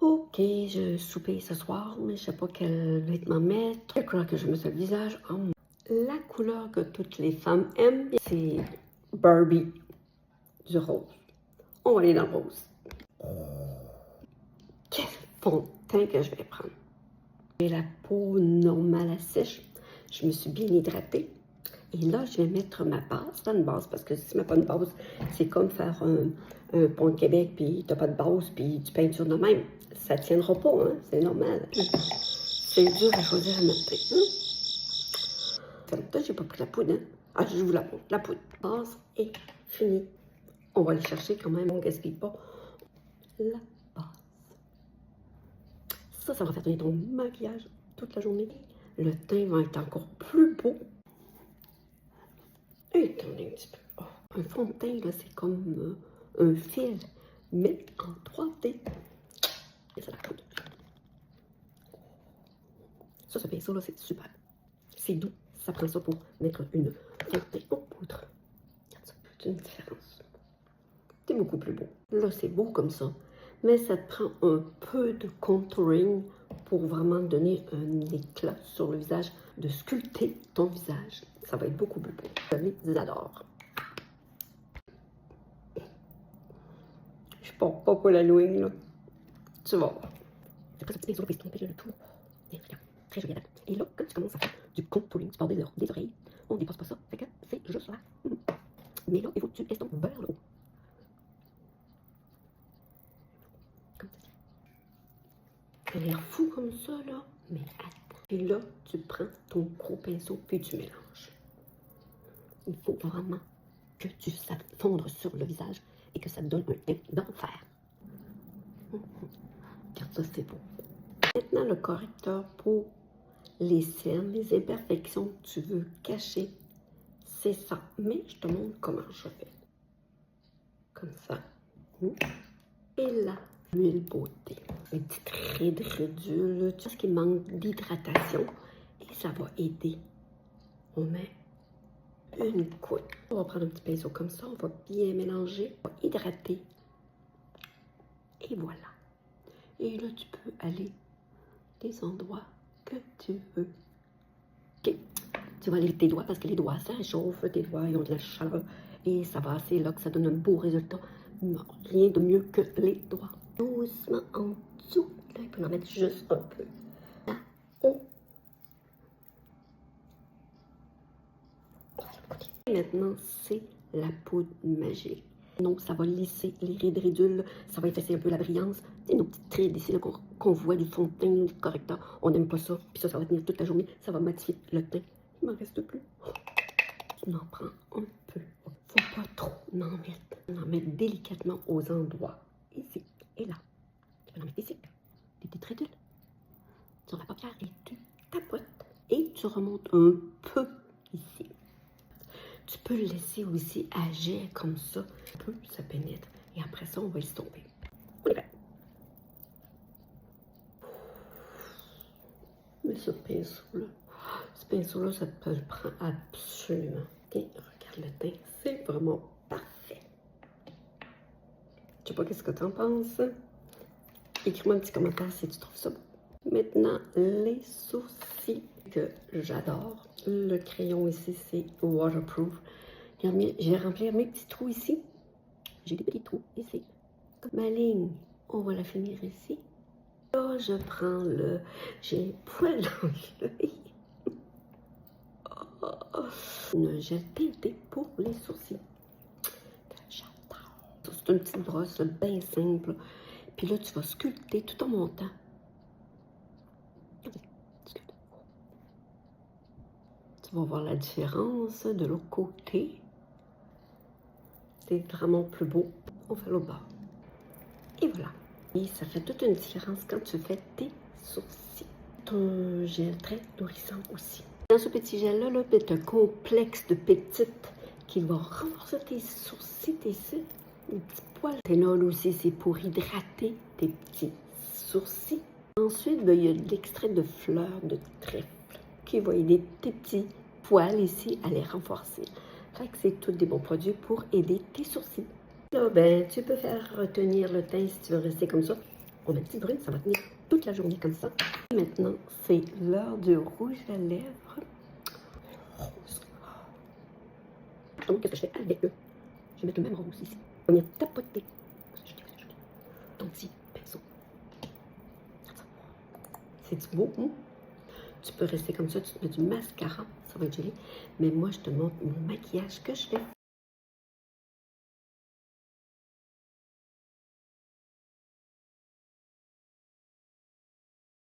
Ok, je souper ce soir, mais je sais pas quel vêtement mettre. La couleur que je mets sur le visage. La couleur que toutes les femmes aiment, c'est Barbie, du rose. On va aller dans le rose. Quel fond de teint que je vais prendre. J'ai la peau normale à sèche. Je me suis bien hydratée. Et là, je vais mettre ma base. Pas une base, parce que si tu mets pas une base, c'est comme faire un pont de Québec, puis t'as pas de base, puis tu peintures de même. Ça tiendra pas, hein? C'est normal. C'est dur à choisir un matin. Comme ça, j'ai pas pris la poudre, hein? Ah, je vous la poudre. La poudre. Base est finie. On va aller chercher quand même, on gaspille pas. La base. Ça va faire donner ton maquillage toute la journée. Le teint va être encore plus beau. Et attendez un petit peu. Oh, un fond de teint, là, c'est comme un fil, mais en 3D. Et ça la poudre. Ça pinceau, là, c'est super. C'est doux. Ça prend ça pour mettre une fond de teint en poudre. Regarde ça, c'est une différence. C'est beaucoup plus beau. Là, c'est beau comme ça, mais ça te prend un peu de contouring pour vraiment donner un éclat sur le visage, de sculpter ton visage. Ça va être beaucoup plus beau. Je les adore. Je porte pas pour l'Halloween, là. Tu vas voir. Après, ce petit pinceau, puis se tromper le tour. Et regarde, très joli. Et là, quand tu commences à faire du contouring, tu pars des oreilles, on dépasse pas ça. Fait que c'est juste là. Mais là, il faut que tu estompes vers le haut. Comme ça. Ça a l'air fou comme ça, là. Mais attends. Et là, tu prends ton gros pinceau, puis tu mélanges. Il faut vraiment que tu fasses fondre sur le visage et que ça te donne un teint d'enfer. Regarde ça, c'est beau. Maintenant, le correcteur pour les cernes, les imperfections que tu veux cacher, c'est ça. Mais je te montre comment je fais. Comme ça. Et là, l'huile beauté. Une petite ride rédule, tout ce qui manque d'hydratation. Et ça va aider. On met une goutte. On va prendre un petit pinceau comme ça. On va bien mélanger. On va hydrater. Et voilà. Et là, tu peux aller des endroits que tu veux. Ok. Tu vas aller avec tes doigts parce que les doigts, ça réchauffe. Tes doigts, ils ont de la chaleur. Et ça va, c'est là que ça donne un beau résultat. Non, rien de mieux que les doigts. Doucement en dessous. Là, il peut en mettre juste un peu. Là, haut. Maintenant, c'est la poudre magique. Donc, ça va lisser les rides ridules. Ça va effacer un peu la brillance. C'est nos petites rides ici qu'on voit du fond de teint, du correcteur. On n'aime pas ça. Puis ça va tenir toute la journée. Ça va matifier le teint. Il m'en reste plus. Tu en prends un peu. Faut pas trop en mettre. On en met délicatement aux endroits. Ici et là. Tu peux en mettre ici. Des petites ridules. Sur la paupière et tu tapotes. Et tu remontes un peu ici. Tu peux le laisser aussi agir comme ça. Un peu, ça pénètre. Et après ça, on va estomper. On est prêt. Mais ce pinceau-là, ça te le prend absolument. Et regarde le teint, c'est vraiment parfait. Je sais pas qu'est-ce que tu en penses. Écris-moi un petit commentaire si tu trouves ça beau. Maintenant, les sourcils que j'adore. Le crayon ici, c'est waterproof. J'ai rempli mes petits trous ici. J'ai des petits trous ici. Ma ligne, on va la finir ici. Là, je prends j'ai un poil dans l'œil. Une gel teintée pour les sourcils. J'adore. C'est une petite brosse bien simple. Puis là, tu vas sculpter tout en montant. Tu vas voir la différence de l'autre côté. C'est vraiment plus beau. On fait l'autre bord. Et voilà. Et ça fait toute une différence quand tu fais tes sourcils. C'est un gel très nourrissant aussi. Dans ce petit gel-là, tu as un complexe de peptides qui va renforcer tes sourcils, tes cils, les petits poils. Ténol aussi, c'est pour hydrater tes petits sourcils. Ensuite, il y a de l'extrait de fleurs de trèfle qui va aider tes petits poils ici à les renforcer. Fait que c'est tous des bons produits pour aider tes sourcils. Là, tu peux faire retenir le teint si tu veux rester comme ça. On a une petite brune, ça va tenir toute la journée comme ça. Et maintenant, c'est l'heure du rouge à lèvres rose. Je te montre ce que je fais avec eux. Je vais mettre le même rose ici. On vient tapoter ton petit pinceau. C'est beau, hein? Tu peux rester comme ça, tu te mets du mascara, ça va être joli. Mais moi, je te montre mon maquillage que je fais.